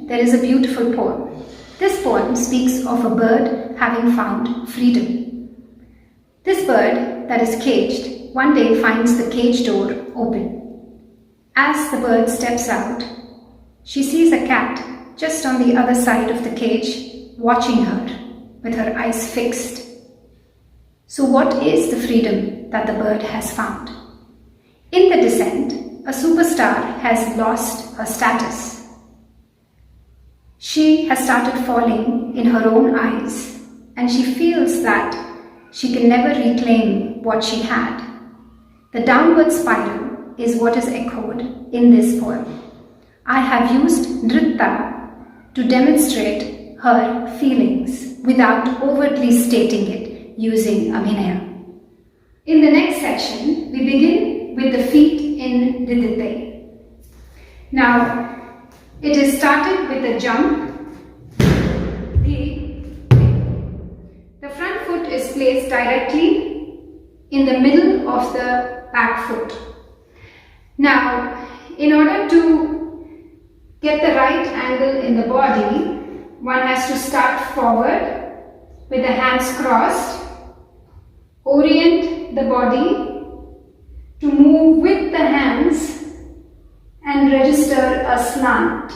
there is a beautiful poem. This poem speaks of a bird having found freedom. This bird that is caged one day finds the cage door open. As the bird steps out, she sees a cat just on the other side of the cage watching her with her eyes fixed. So what is the freedom that the bird has found? In the descent, a superstar has lost her status. She has started falling in her own eyes, and she feels that she can never reclaim what she had. The downward spiral is what is echoed in this poem. I have used nritta to demonstrate her feelings without overtly stating it using abhinaya. In the next section, we begin with the feet in Didite. Now, it is started with a jump. The front foot is placed directly in the middle of the back foot. Now, in order to get the right angle in the body, one has to start forward with the hands crossed, orient the body to move with the hands and register a slant,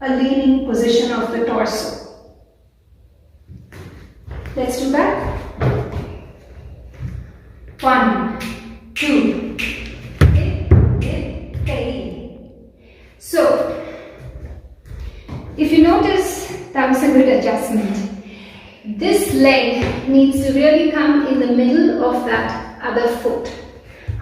a leaning position of the torso. Let's do that. 1, 2, So, if you notice, that was a good adjustment. This leg needs to really come in the middle of that other foot.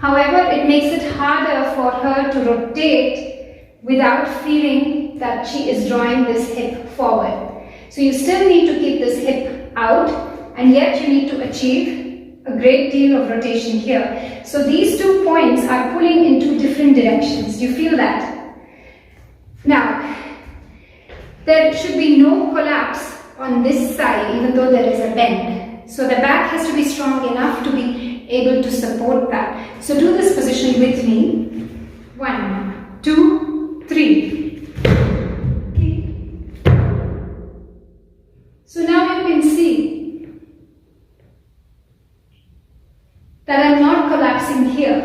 However, it makes it harder for her to rotate without feeling that she is drawing this hip forward. So you still need to keep this hip out, and yet you need to achieve a great deal of rotation here. So these 2 points are pulling in 2 different directions. Do you feel that? Now, there should be no collapse on this side, even though there is a bend. So the back has to be strong enough to be able to support that. So do this position with me. 1, 2, 3. So now you can see that I'm not collapsing here.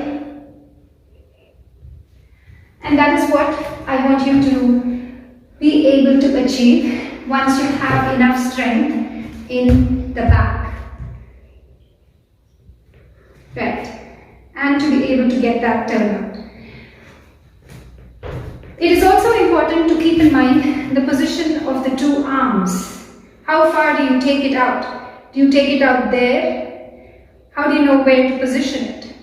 And that is what I want you to be able to achieve once you have enough strength in the back. Right. And to be able to get that turnout. It is also important to keep in mind the position of the 2 arms. How far do you take it out? Do you take it out there? How do you know where to position it?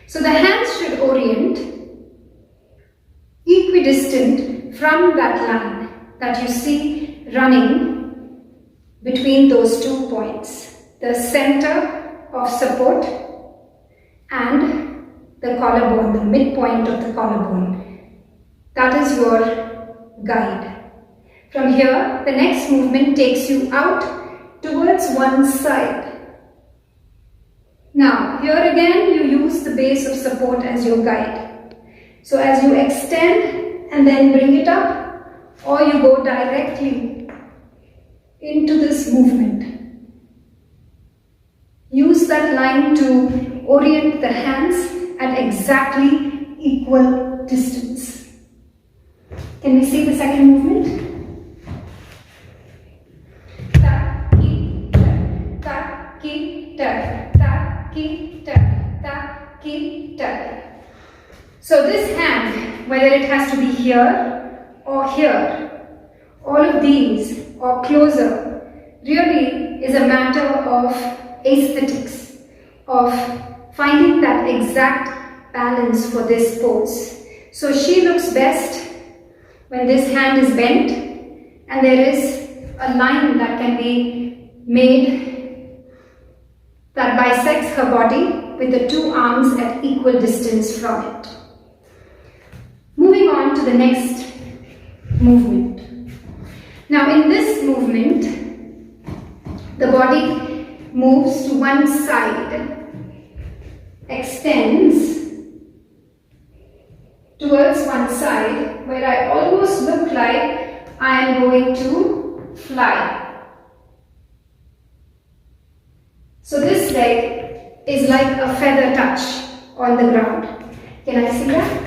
So the hands should orient equidistant from that line that you see running between those 2 points. The center of support and the collarbone, the midpoint of the collarbone. That is your guide. From here, the next movement takes you out towards one side. Now, here again, you use the base of support as your guide. So as you extend and then bring it up, or you go directly into this movement. Use that line to orient the hands at exactly equal distance. Can we see the second movement? So this hand, whether it has to be here or here, all of these or closer, really is a matter of aesthetics, of finding that exact balance for this pose. So she looks best when this hand is bent and there is a line that can be made that bisects her body with the two arms at equal distance from it. Moving on to the next movement. Now in this movement, the body moves to one side, extends towards one side, where I almost look like I am going to fly. So this leg is like a feather touch on the ground. Can I see that?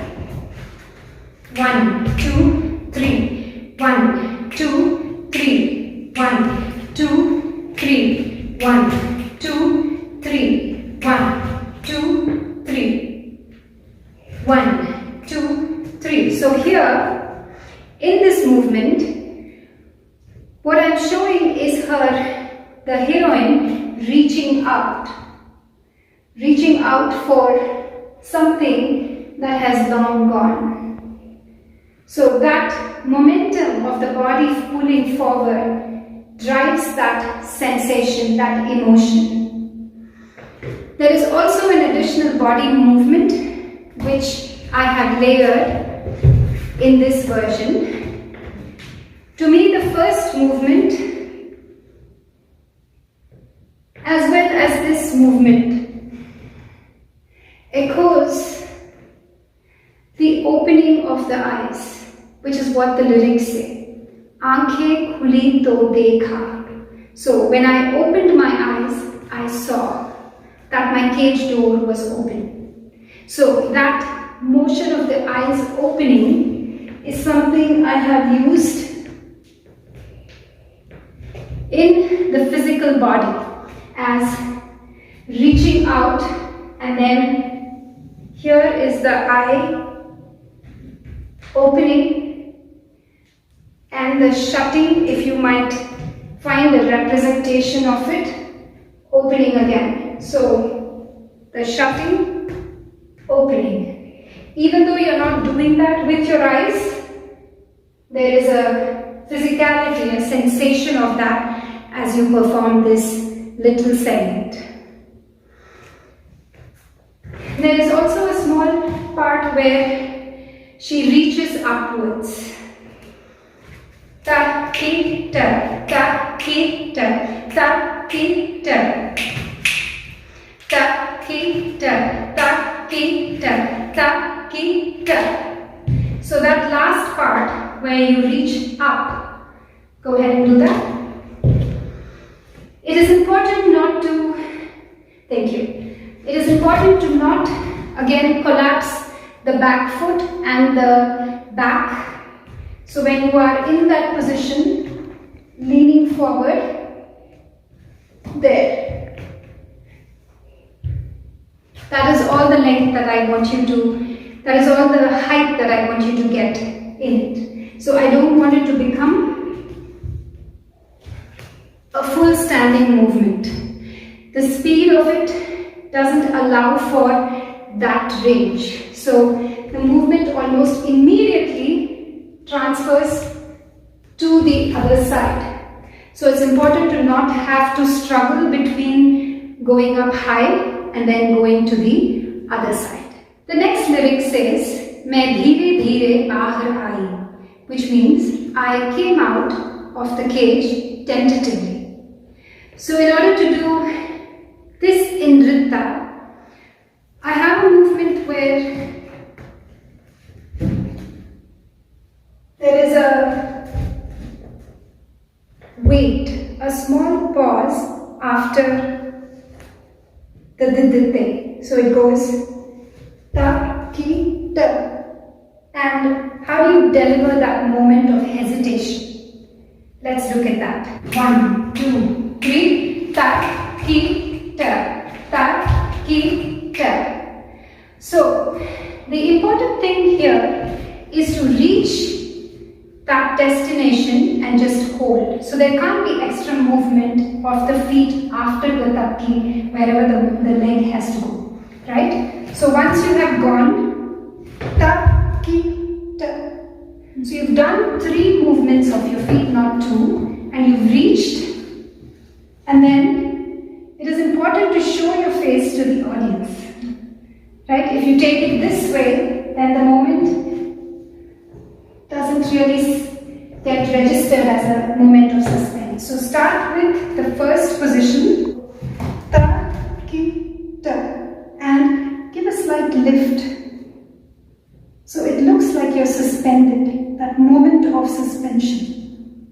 1, 2, 3. 1, 2, 3. 1, 2, 3. 1, 2, 3. 1, 2, 3. 1, 2, 3. So here, in this movement, what I'm showing is the heroine reaching out for something that has long gone. So that momentum of the body pulling forward drives that sensation, that emotion. There is also an additional body movement which I have layered in this version. To me, the first movement as well as this movement echoes the opening of the eyes, which is what the lyrics say. Aankhein khuli to dekha. So when I opened my eyes, I saw that my cage door was open. So that motion of the eyes opening is something I have used in the physical body as reaching out, and then here is the eye opening and the shutting, if you might find a representation of it, opening again. So the shutting, opening. Even though you're not doing that with your eyes, there is a physicality, a sensation of that as you perform this little segment. There is also a small part where she reaches upwards. Ta ki ta, ta ki ta, ta ki ta, ta ki ta, ta ki ta, ta ki ta. So that last part where you reach up, go ahead and do that. It is important not to, thank you, it is important to not again collapse the back foot and the back. So when you are in that position, leaning forward, there. That is all the length that I want you to, that is all the height that I want you to get in it. So I don't want it to become a full standing movement. The speed of it doesn't allow for that range. So the movement almost immediately transfers to the other side. So it's important to not have to struggle between going up high and then going to the other side. The next lyric says, "Main dheere dheere bahar aayi," which means I came out of the cage tentatively. So in order to do this in Nritta, I have a movement where there is a wait, a small pause after the didite. So it goes ta, ki, ta. And how do you deliver that moment of hesitation? Let's look at that. 1, 2, 3, ta, ki, ta, ta, ki, ta. So the important important thing here is to reach that destination and just hold. So there can't be extra movement of the feet after the takki, wherever the leg has to go, right? So once you have gone, takki, ta. So you've done 3 movements of your feet, not 2, and you've reached, and then it is important to show your face to the audience, right? If you take it this way, then the moment doesn't really get registered as a moment of suspense. So start with the first position, ta, ki, ta, and give a slight lift. So it looks like you're suspended, that moment of suspension.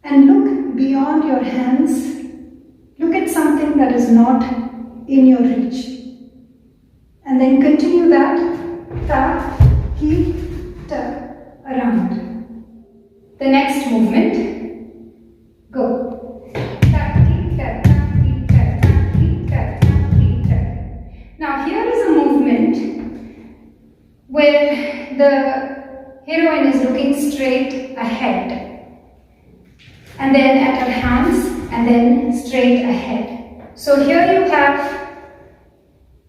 And look beyond your hands. Look at something that is not in your reach. And then continue that, ta, ki, ta, around. The next movement, go. Ta, ki, ta, ta, ki, ta, ta, ki, ta, ta, ki, ta. Now here is a movement where the heroine is looking straight ahead, and then at her hands, and then straight ahead. So here you have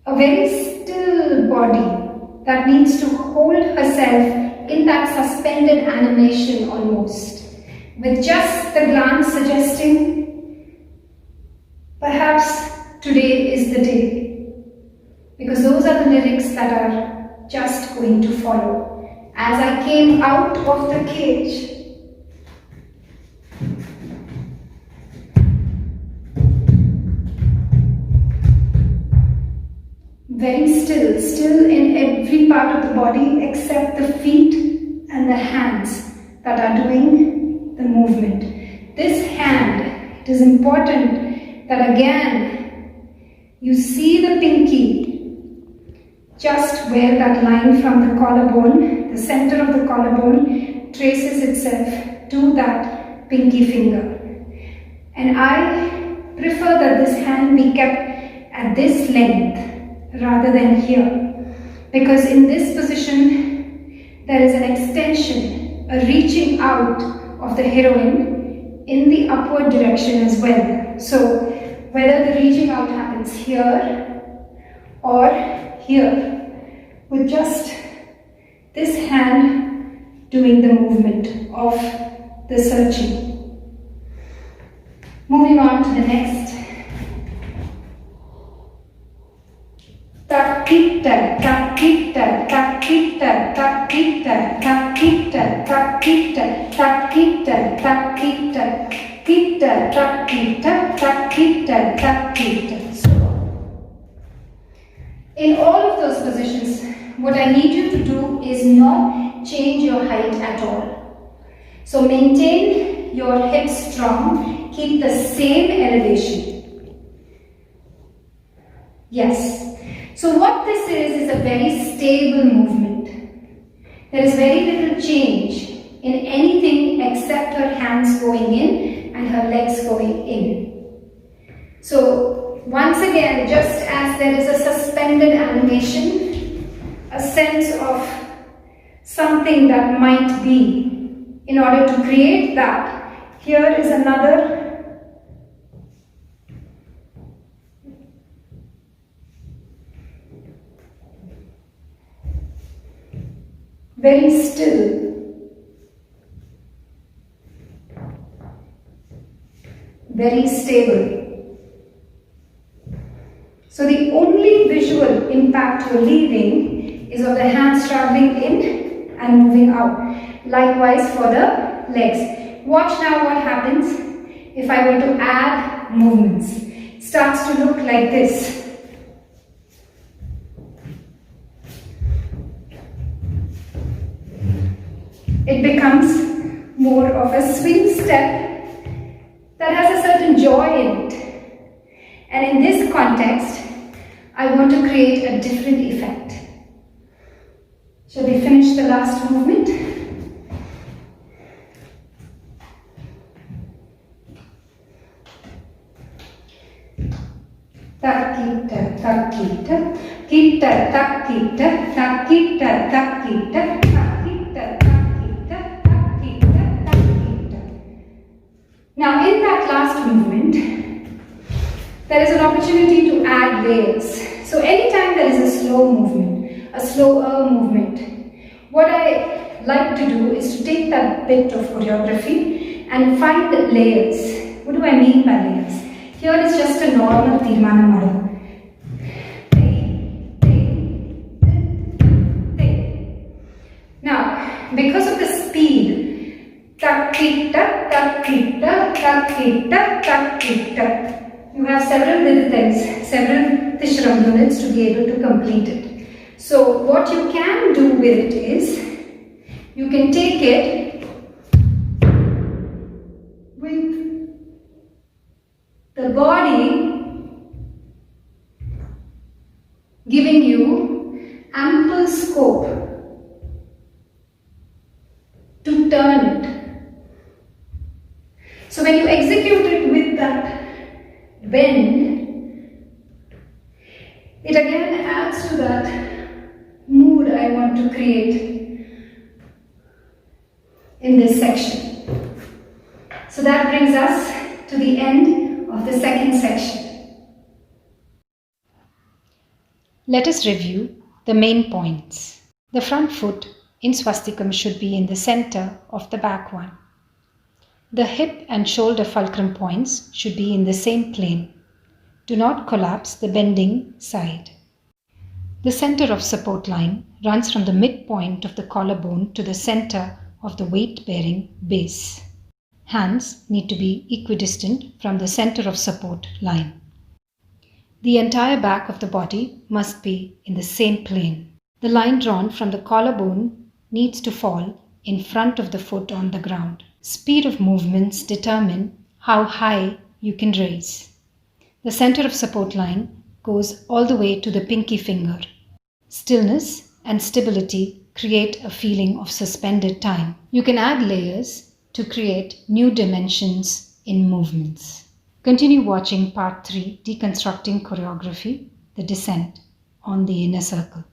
a very still body that needs to hold herself in that suspended animation almost, with just the glance suggesting perhaps today is the day, because those are the lyrics that are just going to follow. As I came out of the cage, very still in every part of the body except the feet and the hands that are doing the movement. This hand, it is important that again you see the pinky just where that line from the collarbone, the center of the collarbone, traces itself to that pinky finger. And I prefer that this hand be kept at this length rather than here, because in this position there is an extension, a reaching out of the heroine in the upward direction as well. So whether the reaching out happens here or here, with just this hand doing the movement of the searching. Moving on to the next. Takita, takita, takita, takita, takita, takita, takita, takita, kita, takita, takita, takita. So, in all of those positions, what I need you to do is not change your height at all. So maintain your hips strong, keep the same elevation. Yes. So what this is a very stable movement. There is very little change in anything except her hands going in and her legs going in. So once again, just as there is a suspended animation, a sense of something that might be, in order to create that, here is another very still, very stable. So the only visual impact you're leaving is of the hands traveling in and moving out. Likewise for the legs. Watch now what happens if I were to add movements. It starts to look like this. It becomes more of a swing step that has a certain joy in it. And in this context, I want to create a different effect. Shall we finish the last movement? Takita, takita, kita, tak kita, tak kita, tak kita, tak kita, tak kita, tak kita, tak kita. Now in that last movement, there is an opportunity to add layers. So anytime there is a slow movement, a slower movement, what I like to do is to take that bit of choreography and find the layers. What do I mean by layers? Here is just a normal tirmana madu. Now, because of the speed, tak kita, tak kita, tak kita, tak kita. You have several little things, several Tishram units to be able to complete it. So what you can do with it is, you can take it with the body giving you ample scope to turn it. So when you execute it with that bend, it again adds to that mood I want to create in this section. So that brings us to the end of the second section. Let us review the main points. The front foot in swastikam should be in the center of the back one. The hip and shoulder fulcrum points should be in the same plane. Do not collapse the bending side. The center of support line runs from the midpoint of the collarbone to the center of the weight-bearing base. Hands need to be equidistant from the center of support line. The entire back of the body must be in the same plane. The line drawn from the collarbone needs to fall in front of the foot on the ground. Speed of movements determine how high you can raise. The center of support line goes all the way to the pinky finger. Stillness and stability create a feeling of suspended time. You can add layers to create new dimensions in movements. Continue watching part 3, Deconstructing Choreography, The Descent on the Inner Circle.